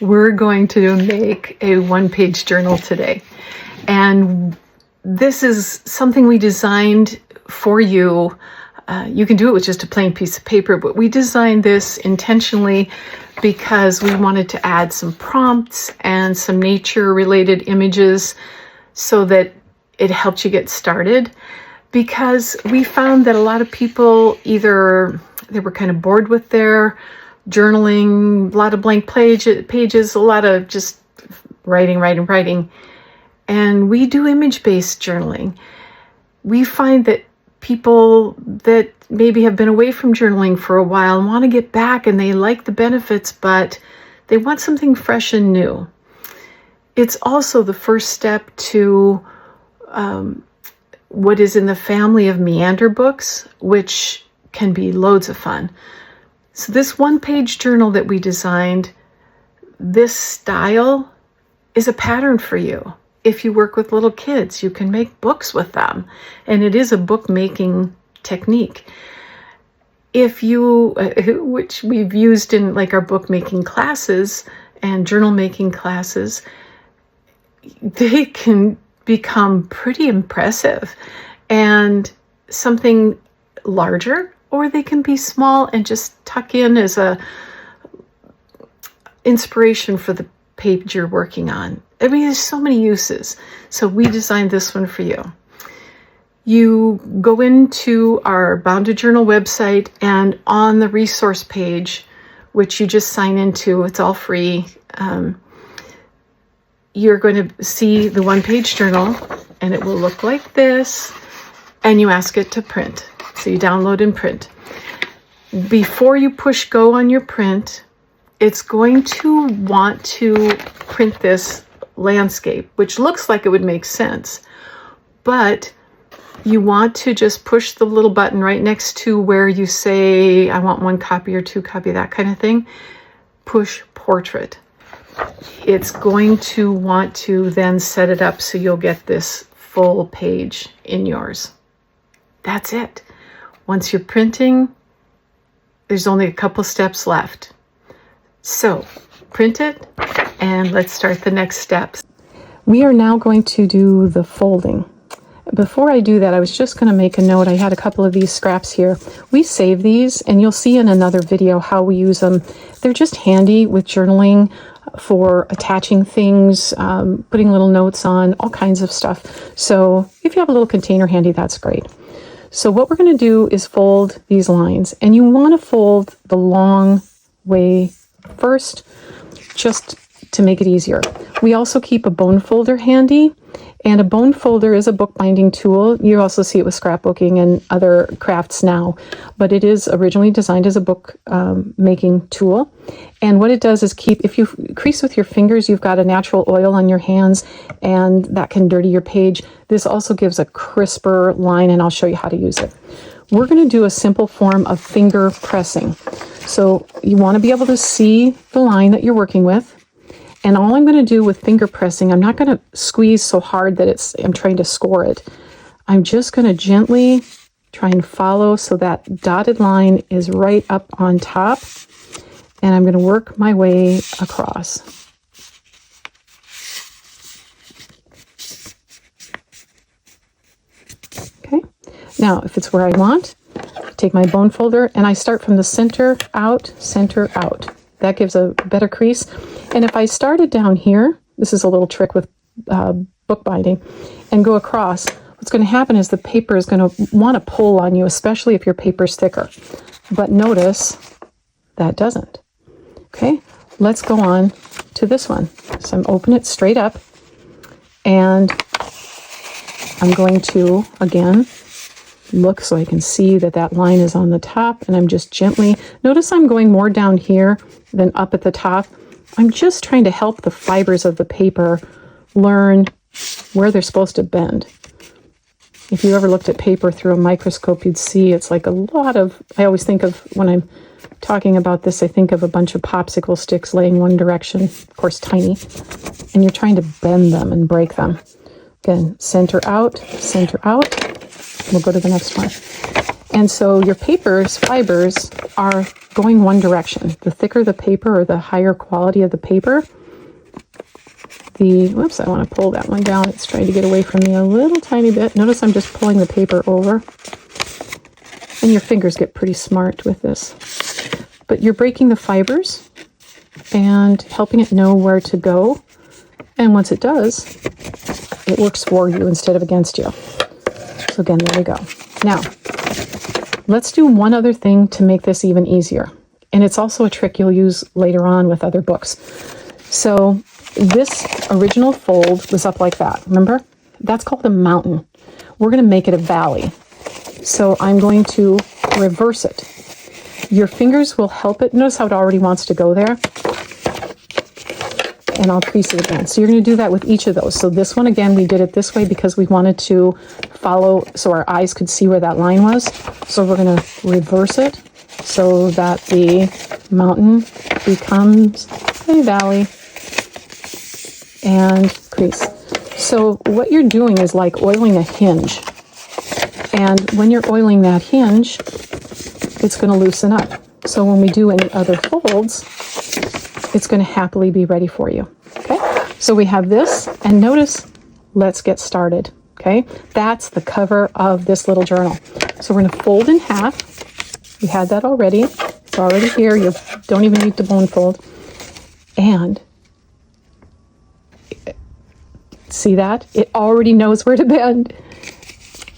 we're going to make a one-page journal today. And this is something we designed for you. You can do it with just a plain piece of paper, but we designed this intentionally because we wanted to add some prompts and some nature-related images so that it helped you get started. Because we found that a lot of people either they were kind of bored with their journaling, a lot of blank pages, a lot of just writing. And we do image-based journaling. We find that people that maybe have been away from journaling for a while and want to get back, and they like the benefits, but they want something fresh and new. It's also the first step to what is in the family of meander books, which can be loads of fun. So this one-page journal that we designed, this style is a pattern for you. If you work with little kids, you can make books with them, and it is a book-making technique. If you, which we've used in like our book-making classes and journal-making classes, they can become pretty impressive and something larger, or they can be small and just tuck in as a inspiration for the page you're working on. I mean, there's so many uses. So we designed this one for you. You go into our Bound to Journal website, and on the resource page, which you just sign into, it's all free, you're going to see the one-page journal, and it will look like this, and you ask it to print. So you download and print. Before you push go on your print, it's going to want to print this landscape, which looks like it would make sense, but you want to just push the little button right next to where you say, I want 1 copy or 2 copy, that kind of thing. Push portrait. It's going to want to then set it up so you'll get this full page in yours. That's it. Once you're printing, there's only a couple steps left. So print it, and let's start the next steps. We are now going to do the folding. Before I do that, I was just going to make a note. I had a couple of these scraps here. We save these, and you'll see in another video how we use them. They're just handy with journaling for attaching things, putting little notes on, all kinds of stuff. So if you have a little container handy, that's great. So what we're going to do is fold these lines, and you want to fold the long way first, just to make it easier. We also keep a bone folder handy, and a bone folder is a bookbinding tool. You also see it with scrapbooking and other crafts now, but it is originally designed as a book making tool. And what it does is keep, if you crease with your fingers, you've got a natural oil on your hands, and that can dirty your page. This also gives a crisper line, and I'll show you how to use it. We're going to do a simple form of finger pressing. So you want to be able to see the line that you're working with. And all I'm going to do with finger pressing, I'm not going to squeeze so hard that I'm trying to score it. I'm just going to gently try and follow so that dotted line is right up on top. And I'm going to work my way across. Okay. Now, if it's where I want, take my bone folder, and I start from the center out. That gives a better crease. And if I started down here, this is a little trick with bookbinding, and go across, what's going to happen is the paper is going to want to pull on you, especially if your paper's thicker. But notice that doesn't. Okay, let's go on to this one. So I'm open it straight up, and I'm going to, again, look so I can see that that line is on the top, and I'm just gently, notice I'm going more down here than up at the top. I'm just trying to help the fibers of the paper learn where they're supposed to bend. If you ever looked at paper through a microscope, you'd see it's like a lot of, I always think of, when I'm talking about this, I think of a bunch of popsicle sticks laying one direction, of course tiny, and you're trying to bend them and break them. Again, center out. We'll go to the next one. And so your paper's fibers are going one direction. The thicker the paper or the higher quality of the paper, whoops, I want to pull that one down. It's trying to get away from me a little tiny bit. Notice I'm just pulling the paper over. And your fingers get pretty smart with this. But you're breaking the fibers and helping it know where to go. And once it does, it works for you instead of against you. So again, there we go. Now, let's do one other thing to make this even easier. And it's also a trick you'll use later on with other books. So this original fold was up like that. Remember? That's called a mountain. We're going to make it a valley. So I'm going to reverse it. Your fingers will help it. Notice how it already wants to go there. And I'll crease it again. So you're going to do that with each of those. So this one, again, we did it this way because we wanted to follow so our eyes could see where that line was. So we're going to reverse it so that the mountain becomes a valley and crease. So what you're doing is like oiling a hinge. And when you're oiling that hinge, it's going to loosen up. So when we do any other folds, it's going to happily be ready for you. Okay, so we have this, and notice, let's get started. Okay, that's the cover of this little journal. So we're going to fold in half. We had that already. It's already here. You don't even need to bone fold. And see that? It already knows where to bend.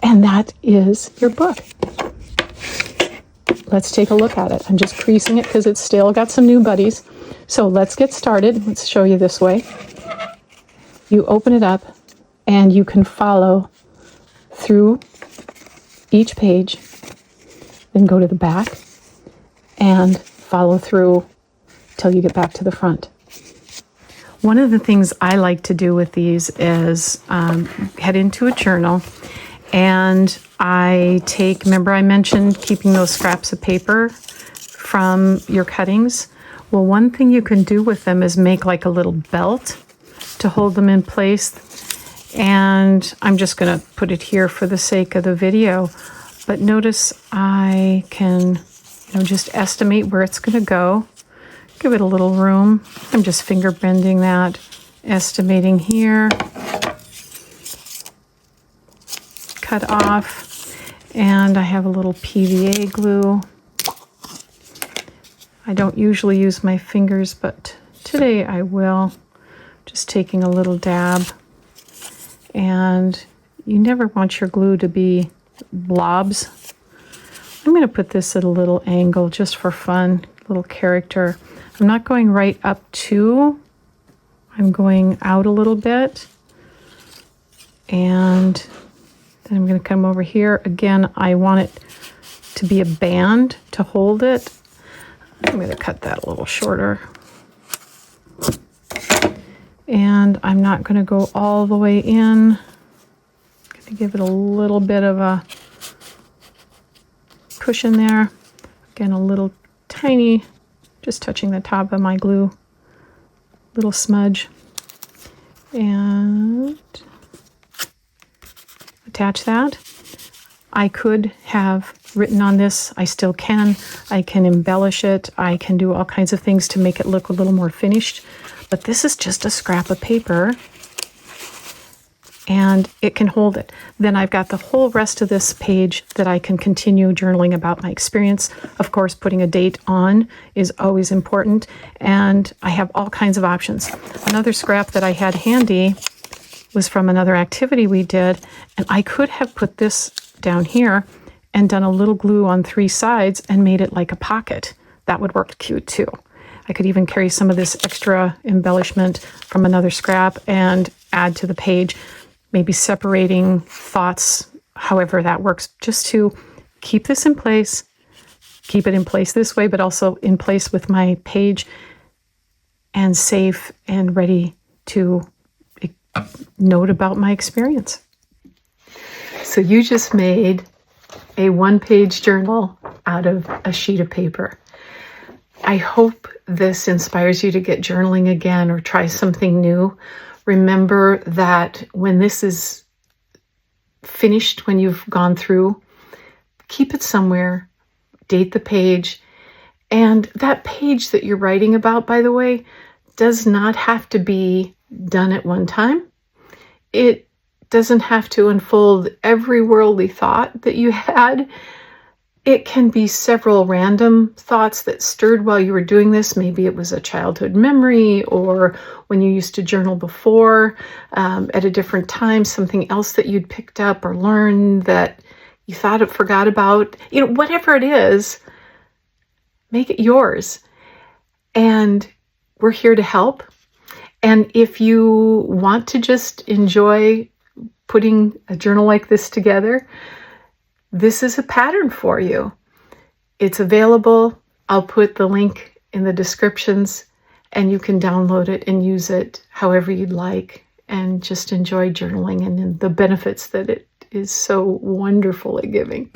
And that is your book. Let's take a look at it. I'm just creasing it because it's still got some new buddies. So let's get started. Let's show you this way. You open it up and you can follow through each page, then go to the back and follow through till you get back to the front. One of the things I like to do with these is head into a journal, and I take, remember I mentioned keeping those scraps of paper from your cuttings? Well, one thing you can do with them is make like a little belt to hold them in place. And I'm just going to put it here for the sake of the video. But notice I can, just estimate where it's going to go. Give it a little room. I'm just finger bending that, estimating here. Cut off. And I have a little PVA glue. I don't usually use my fingers, but today I will. Just taking a little dab. And you never want your glue to be blobs. I'm going to put this at a little angle just for fun, little character. I'm not going right up to, I'm going out a little bit. And then I'm going to come over here. Again, I want it to be a band to hold it. I'm going to cut that a little shorter. And I'm not going to go all the way in. I'm going to give it a little bit of a cushion there. Again, a little tiny, just touching the top of my glue, little smudge. And attach that. I could have written on this. I still can. I can embellish it. I can do all kinds of things to make it look a little more finished. But this is just a scrap of paper and it can hold it. Then I've got the whole rest of this page that I can continue journaling about my experience. Of course, putting a date on is always important. And I have all kinds of options. Another scrap that I had handy was from another activity we did. And I could have put this down here and done a little glue on 3 sides and made it like a pocket. That would work cute too. I could even carry some of this extra embellishment from another scrap and add to the page, maybe separating thoughts, however that works, just to keep this in place, keep it in place this way, but also in place with my page and safe and ready to note about my experience. So you just made a 1-page journal out of a sheet of paper. I hope this inspires you to get journaling again or try something new. Remember that when this is finished, when you've gone through, keep it somewhere, date the page. And that page that you're writing about, by the way, does not have to be done at one time. It doesn't have to unfold every worldly thought that you had. It can be several random thoughts that stirred while you were doing this. Maybe it was a childhood memory, or when you used to journal before, at a different time, something else that you'd picked up or learned that you thought it forgot about. Whatever it is, make it yours. And we're here to help. And if you want to just enjoy putting a journal like this together, this is a pattern for you. It's available. I'll put the link in the descriptions, and you can download it and use it however you'd like, and just enjoy journaling and the benefits that it is so wonderful at giving.